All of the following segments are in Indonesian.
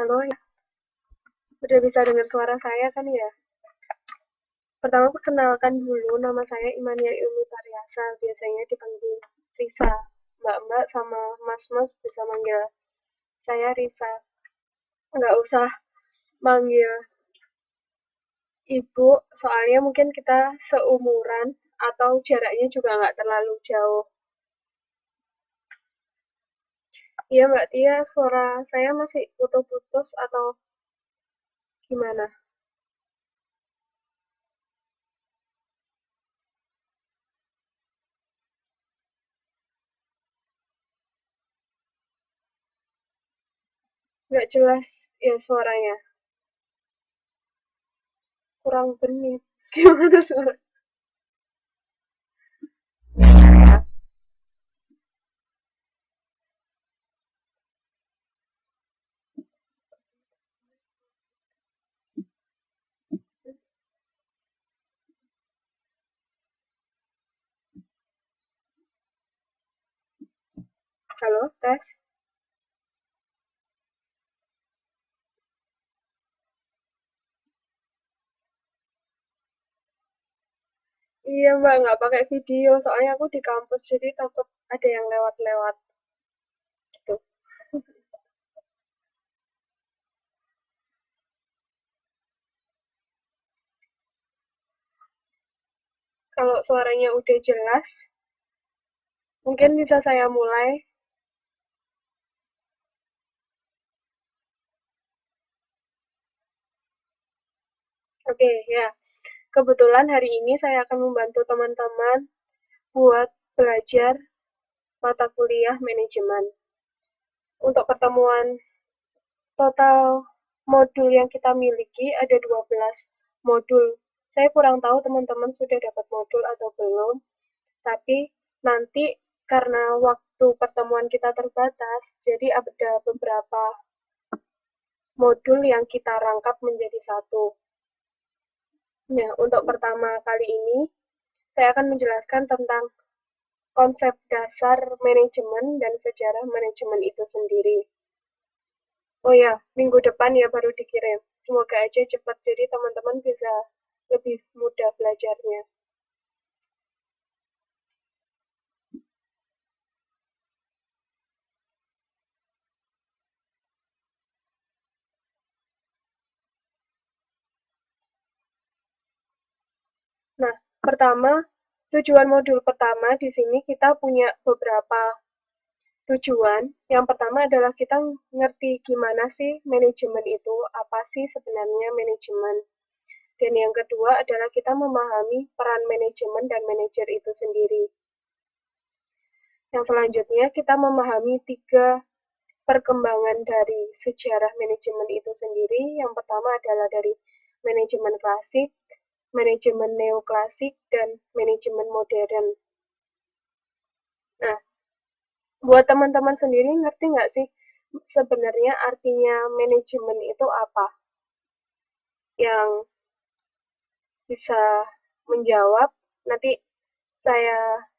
Halo, ya. Udah bisa dengar suara saya kan ya? Pertama perkenalkan dulu, nama saya Imania Ilmi Pariasa, biasanya dipanggil Risa. Mbak-mbak sama mas-mas bisa manggil saya Risa. Nggak usah manggil ibu, soalnya mungkin kita seumuran atau jaraknya juga nggak terlalu jauh. Iya Mbak Tia, suara saya masih putus-putus atau gimana? Nggak jelas ya suaranya, kurang benih. Gimana suara? Halo, tes. Iya Mbak, nggak pakai video, soalnya aku di kampus, jadi takut ada yang lewat-lewat gitu. Kalau suaranya udah jelas, mungkin bisa saya mulai. Oke, ya. Kebetulan hari ini saya akan membantu teman-teman buat belajar mata kuliah manajemen. Untuk pertemuan total modul yang kita miliki ada 12 modul. Saya kurang tahu teman-teman sudah dapat modul atau belum, tapi nanti karena waktu pertemuan kita terbatas, jadi ada beberapa modul yang kita rangkap menjadi satu. Nah, untuk pertama kali ini, saya akan menjelaskan tentang konsep dasar manajemen dan sejarah manajemen itu sendiri. Oh ya, minggu depan ya baru dikirim. Semoga aja cepat, jadi teman-teman bisa lebih mudah belajarnya. Nah, pertama, tujuan modul pertama di sini kita punya beberapa tujuan. Yang pertama adalah kita ngerti gimana sih manajemen itu, apa sih sebenarnya manajemen. Dan yang kedua adalah kita memahami peran manajemen dan manajer itu sendiri. Yang selanjutnya kita memahami tiga perkembangan dari sejarah manajemen itu sendiri. Yang pertama adalah dari manajemen klasik, manajemen neoklasik, dan manajemen modern. Nah, buat teman-teman sendiri ngerti nggak sih sebenarnya artinya manajemen itu apa? Yang bisa menjawab, nanti saya,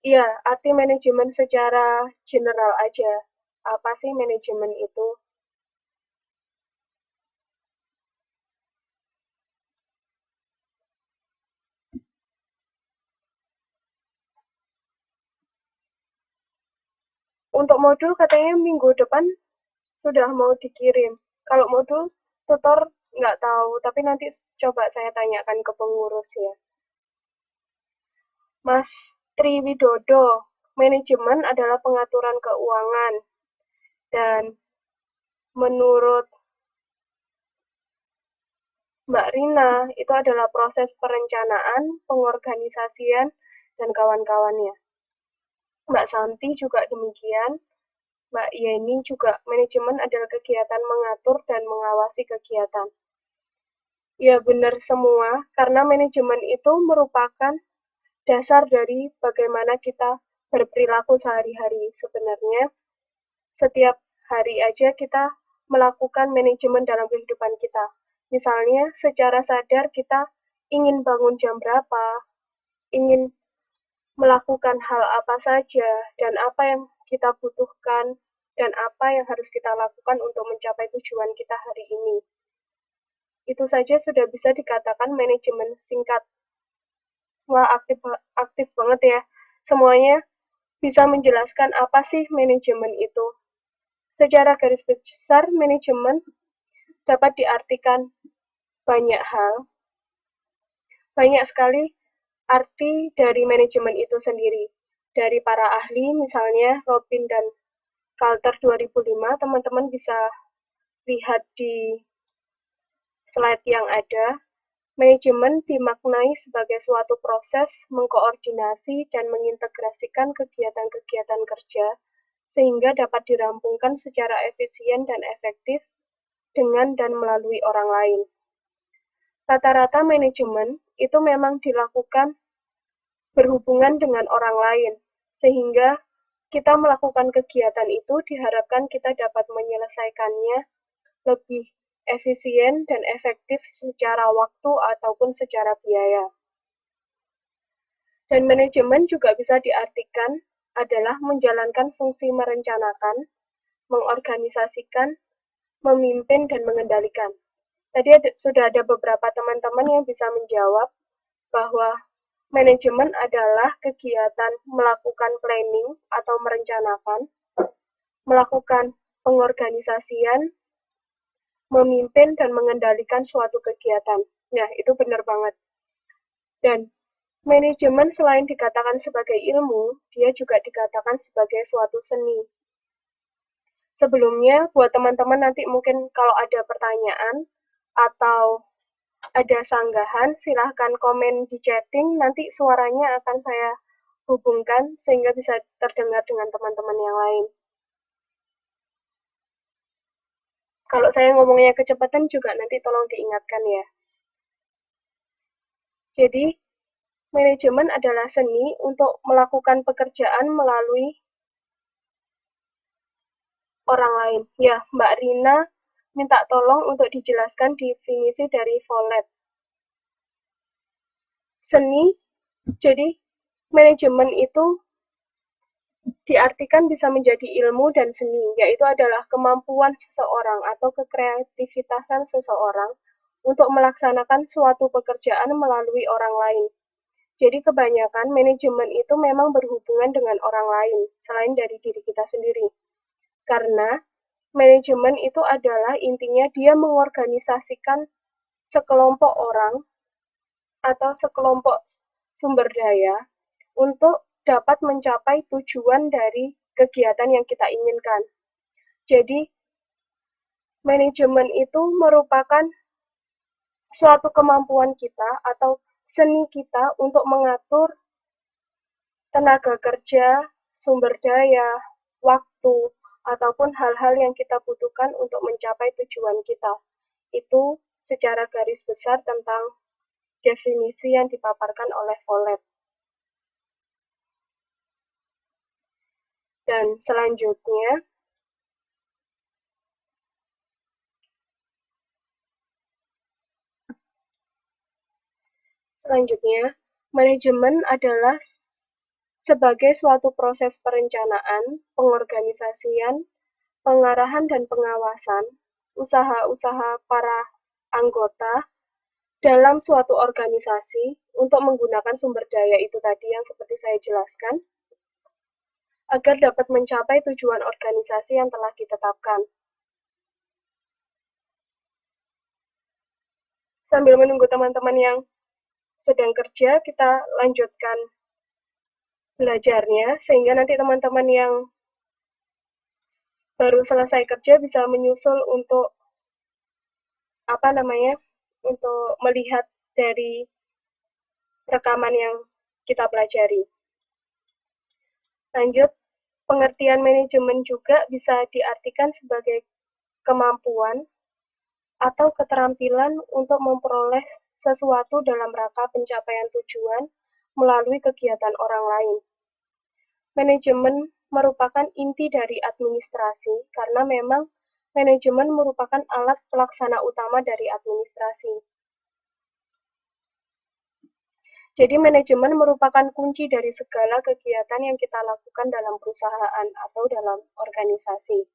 ya, arti manajemen secara general aja. Apa sih manajemen itu? Untuk modul katanya minggu depan sudah mau dikirim. Kalau modul tutor nggak tahu, tapi nanti coba saya tanyakan ke pengurus ya. Mas Triwidodo, manajemen adalah pengaturan keuangan dan menurut Mbak Rina itu adalah proses perencanaan, pengorganisasian, dan kawan-kawannya. Mbak Santi juga demikian. Mbak Yeni juga manajemen adalah kegiatan mengatur dan mengawasi kegiatan. Ya benar semua, karena manajemen itu merupakan dasar dari bagaimana kita berperilaku sehari-hari. Sebenarnya setiap hari aja kita melakukan manajemen dalam kehidupan kita. Misalnya secara sadar kita ingin bangun jam berapa, ingin melakukan hal apa saja, dan apa yang kita butuhkan dan apa yang harus kita lakukan untuk mencapai tujuan kita hari ini. Itu saja sudah bisa dikatakan manajemen singkat. Wah, aktif banget ya. Semuanya bisa menjelaskan apa sih manajemen itu. Secara garis besar, manajemen dapat diartikan banyak hal. Banyak sekali arti dari manajemen itu sendiri. Dari para ahli, misalnya Robin dan Kalter 2005, teman-teman bisa lihat di slide yang ada. Manajemen dimaknai sebagai suatu proses mengkoordinasi dan mengintegrasikan kegiatan-kegiatan kerja sehingga dapat dirampungkan secara efisien dan efektif dengan dan melalui orang lain. Rata-rata manajemen itu memang dilakukan berhubungan dengan orang lain, sehingga kita melakukan kegiatan itu diharapkan kita dapat menyelesaikannya lebih efisien dan efektif secara waktu ataupun secara biaya. Dan manajemen juga bisa diartikan adalah menjalankan fungsi merencanakan, mengorganisasikan, memimpin, dan mengendalikan. Tadi sudah ada beberapa teman-teman yang bisa menjawab bahwa manajemen adalah kegiatan melakukan planning atau merencanakan, melakukan pengorganisasian, memimpin, dan mengendalikan suatu kegiatan. Nah, itu benar banget. Dan manajemen selain dikatakan sebagai ilmu, dia juga dikatakan sebagai suatu seni. Sebelumnya, buat teman-teman nanti mungkin kalau ada pertanyaan atau ada sanggahan, silahkan komen di chatting, nanti suaranya akan saya hubungkan sehingga bisa terdengar dengan teman-teman yang lain. Kalau saya ngomongnya kecepatan juga nanti tolong diingatkan ya. Jadi, manajemen adalah seni untuk melakukan pekerjaan melalui orang lain. Ya, Mbak Rina minta tolong untuk dijelaskan definisi dari Follett. Seni, jadi manajemen itu diartikan bisa menjadi ilmu dan seni, yaitu adalah kemampuan seseorang atau kekreativitasan seseorang untuk melaksanakan suatu pekerjaan melalui orang lain. Jadi kebanyakan manajemen itu memang berhubungan dengan orang lain, selain dari diri kita sendiri. Karena manajemen itu adalah intinya dia mengorganisasikan sekelompok orang atau sekelompok sumber daya untuk dapat mencapai tujuan dari kegiatan yang kita inginkan. Jadi, manajemen itu merupakan suatu kemampuan kita atau seni kita untuk mengatur tenaga kerja, sumber daya, waktu, ataupun hal-hal yang kita butuhkan untuk mencapai tujuan kita. Itu secara garis besar tentang definisi yang dipaparkan oleh Follett. Dan selanjutnya, manajemen adalah sebagai suatu proses perencanaan, pengorganisasian, pengarahan dan pengawasan usaha-usaha para anggota dalam suatu organisasi untuk menggunakan sumber daya itu tadi yang seperti saya jelaskan, agar dapat mencapai tujuan organisasi yang telah ditetapkan. Sambil menunggu teman-teman yang sedang kerja, kita lanjutkan belajarnya, sehingga nanti teman-teman yang baru selesai kerja bisa menyusul untuk untuk melihat dari rekaman yang kita pelajari. Lanjut, pengertian manajemen juga bisa diartikan sebagai kemampuan atau keterampilan untuk memperoleh sesuatu dalam rangka pencapaian tujuan melalui kegiatan orang lain. Manajemen merupakan inti dari administrasi karena memang manajemen merupakan alat pelaksana utama dari administrasi. Jadi manajemen merupakan kunci dari segala kegiatan yang kita lakukan dalam perusahaan atau dalam organisasi.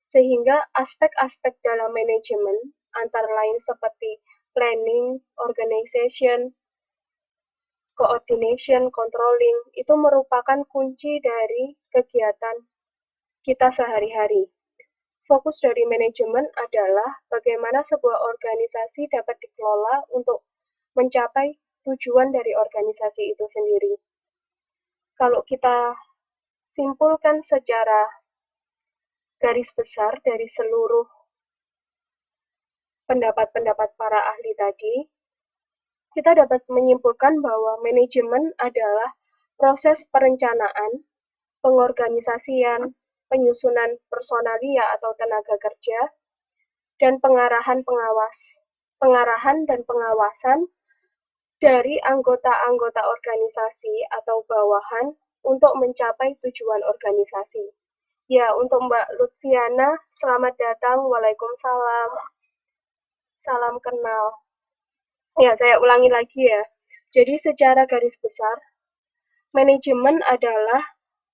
Sehingga aspek-aspek dalam manajemen antara lain seperti planning, organization, coordination, controlling, itu merupakan kunci dari kegiatan kita sehari-hari. Fokus dari manajemen adalah bagaimana sebuah organisasi dapat dikelola untuk mencapai tujuan dari organisasi itu sendiri. Kalau kita simpulkan secara garis besar dari seluruh pendapat-pendapat para ahli tadi, kita dapat menyimpulkan bahwa manajemen adalah proses perencanaan, pengorganisasian, penyusunan personalia atau tenaga kerja, dan pengarahan dan pengawasan dari anggota-anggota organisasi atau bawahan untuk mencapai tujuan organisasi. Ya, untuk Mbak Lutfiana, selamat datang. Waalaikumsalam. Salam kenal. Ya, saya ulangi lagi ya. Jadi secara garis besar, manajemen adalah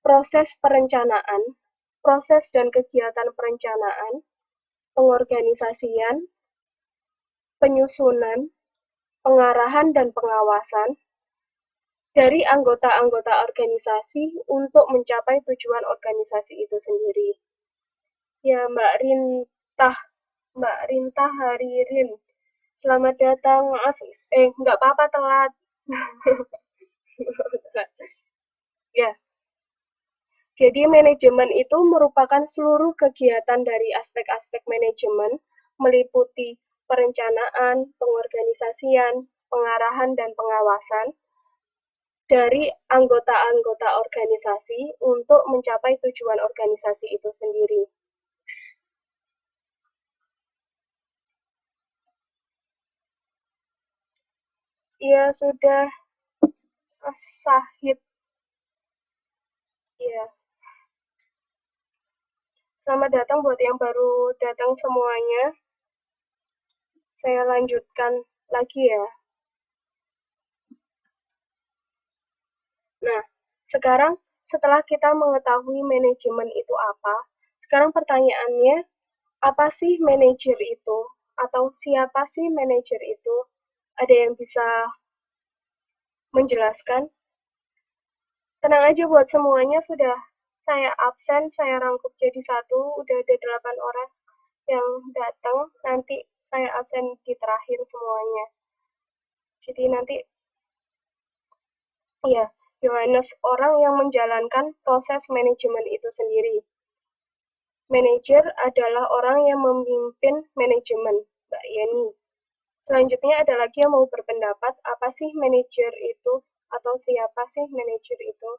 proses perencanaan, proses dan kegiatan perencanaan, pengorganisasian, penyusunan, pengarahan dan pengawasan dari anggota-anggota organisasi untuk mencapai tujuan organisasi itu sendiri. Ya, Mbak Rintah Haririn. Selamat datang. Maaf, nggak apa-apa telat. Ya, jadi manajemen itu merupakan seluruh kegiatan dari aspek-aspek manajemen, meliputi perencanaan, pengorganisasian, pengarahan, dan pengawasan dari anggota-anggota organisasi untuk mencapai tujuan organisasi itu sendiri. Ya, sudah Sahid. Ya. Selamat datang buat yang baru datang semuanya. Saya lanjutkan lagi ya. Nah, sekarang setelah kita mengetahui manajemen itu apa, sekarang pertanyaannya, apa sih manajer itu? Atau siapa sih manajer itu? Ada yang bisa menjelaskan? Tenang aja buat semuanya, sudah saya absen, saya rangkup jadi satu, udah ada 8 orang yang datang, nanti saya absen di terakhir semuanya. Jadi nanti, ya, Yohanes orang yang menjalankan proses manajemen itu sendiri. Manajer adalah orang yang memimpin manajemen, Mbak Yeni. Selanjutnya ada lagi yang mau berpendapat, apa sih manajer itu? Atau siapa sih manajer itu?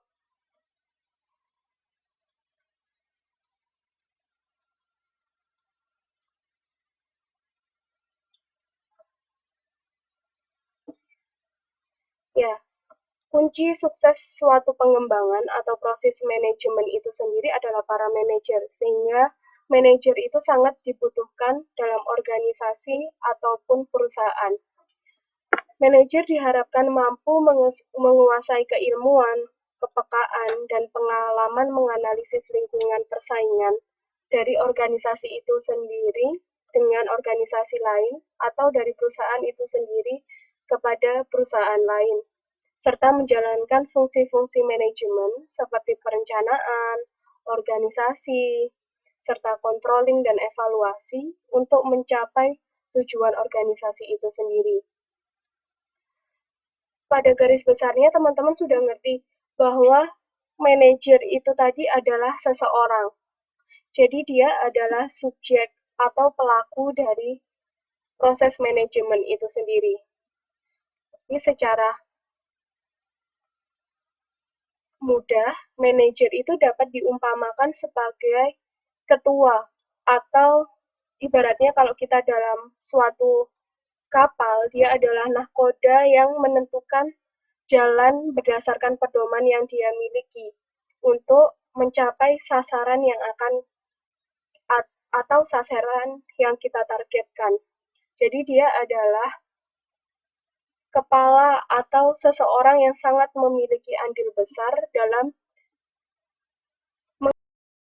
Ya, kunci sukses suatu pengembangan atau proses manajemen itu sendiri adalah para manajer, sehingga manajer itu sangat dibutuhkan dalam organisasi ataupun perusahaan. Manajer diharapkan mampu menguasai keilmuan, kepekaan, dan pengalaman menganalisis lingkungan persaingan dari organisasi itu sendiri dengan organisasi lain atau dari perusahaan itu sendiri kepada perusahaan lain, serta menjalankan fungsi-fungsi manajemen seperti perencanaan, organisasi, serta controlling dan evaluasi untuk mencapai tujuan organisasi itu sendiri. Pada garis besarnya teman-teman sudah ngerti bahwa manajer itu tadi adalah seseorang. Jadi dia adalah subjek atau pelaku dari proses manajemen itu sendiri. Ini secara mudah, manajer itu dapat diumpamakan sebagai ketua atau ibaratnya kalau kita dalam suatu kapal, dia adalah nahkoda yang menentukan jalan berdasarkan pedoman yang dia miliki untuk mencapai sasaran yang akan atau sasaran yang kita targetkan. Jadi dia adalah kepala atau seseorang yang sangat memiliki andil besar dalam